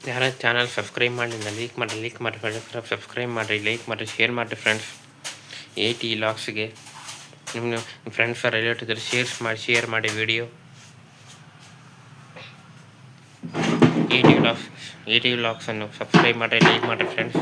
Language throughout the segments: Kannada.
ಯಾರ ಚಾನಲ್ ಸಬ್ಸ್ಕ್ರೈಬ್ ಮಾಡಿಲ್ಲ ಲೈಕ್ ಮಾಡಿ ಸಬ್ಸ್ಕ್ರೈಬ್ ಮಾಡಿರಿ, ಲೈಕ್ ಮಾಡಿರಿ, ಶೇರ್ ಮಾಡಿರಿ ಫ್ರೆಂಡ್ಸ್. AT ವ್ಲಾಗ್ಸ್ಗೆ ನಿಮ್ಮ ಫ್ರೆಂಡ್ಸ್ ರಿಲೇಟಿವ್ ಇದ್ದರೆ ಶೇರ್ ಮಾಡಿ ವಿಡಿಯೋ. AT ವ್ಲಾಗ್ಸನ್ನು ಸಬ್ಸ್ಕ್ರೈಬ್ ಮಾಡಿರಿ, ಲೈಕ್ ಮಾಡಿರಿ ಫ್ರೆಂಡ್ಸ್.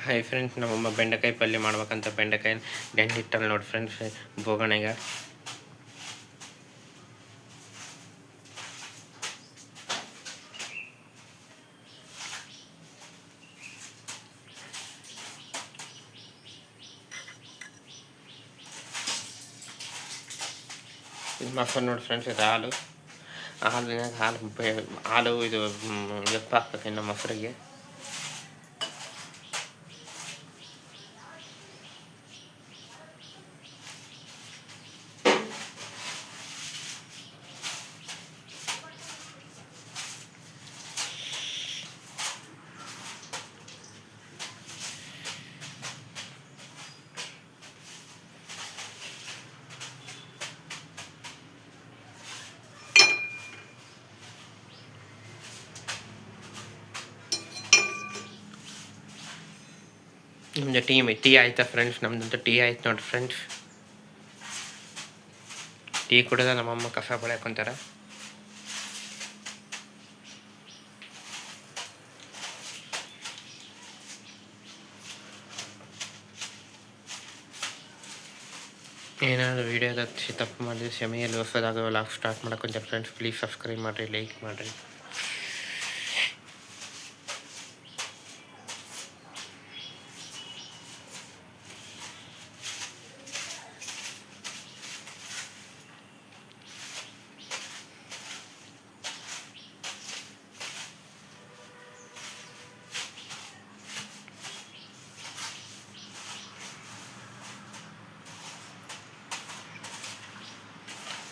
ಹಾಯ್ ಫ್ರೆಂಡ್ಸ್, ನಮ್ಮಮ್ಮ ಬೆಂಡೆಕಾಯಿ ಪಲ್ಯ ಮಾಡ್ಬೇಕಂತ ಬೆಂಡೆಕಾಯಿ ಇಟ್ಟಲ್ಲಿ ನೋಡಿ ಫ್ರೆಂಡ್ಸ್ ಬೋಗಣೆಗೆ. ಇದು ಮೊಸರು ನೋಡಿ ಫ್ರೆಂಡ್ಸ್, ಇದು ಹಾಲು ಇದು ಎಪ್ಪ ಹಾಕ್ಬೇಕು ಇನ್ನು ಮೊಸರಿಗೆ. ನಮ್ಮದು ಟೀ ಆಯ್ತಾ ಫ್ರೆಂಡ್ಸ್? ನಮ್ದಂತೂ ಟೀ ಆಯ್ತು ನೋಡಿ ಫ್ರೆಂಡ್ಸ್. ಟೀ ಕುಡಿದ ನಮ್ಮಮ್ಮ ಕಸ ಬೆಳ್ಯಾಕೊಂತಾರ. ಏನಾದರೂ ವೀಡಿಯೋದ ತಪ್ಪು ಮಾಡಿದ್ರೆ ಕ್ಷಮೆಯಲ್ಲಿ ಹೊಸದಾಗ ವ್ಲಾಗ್ ಸ್ಟಾರ್ಟ್ ಮಾಡ್ಕೊಂತಾರೆ ಫ್ರೆಂಡ್ಸ್. ಪ್ಲೀಸ್ ಸಬ್ಸ್ಕ್ರೈಬ್ ಮಾಡಿರಿ, ಲೈಕ್ ಮಾಡಿರಿ.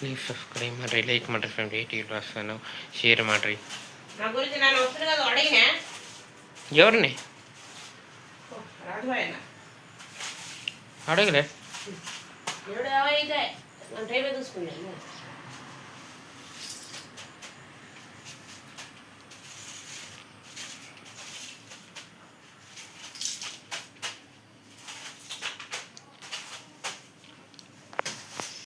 ಪ್ಲೀಸ್ ಸಬ್ಸ್ಕ್ರೈಬ್ ಮಾಡಿರಿ, ಲೈಕ್ ಮಾಡಿರಿ ಫ್ರೆಂಡ್. AT ವ್ಲಾಗ್ಸನ್ನು ಶೇರ್ ಮಾಡಿರಿ. ఎవరిని అడగలే.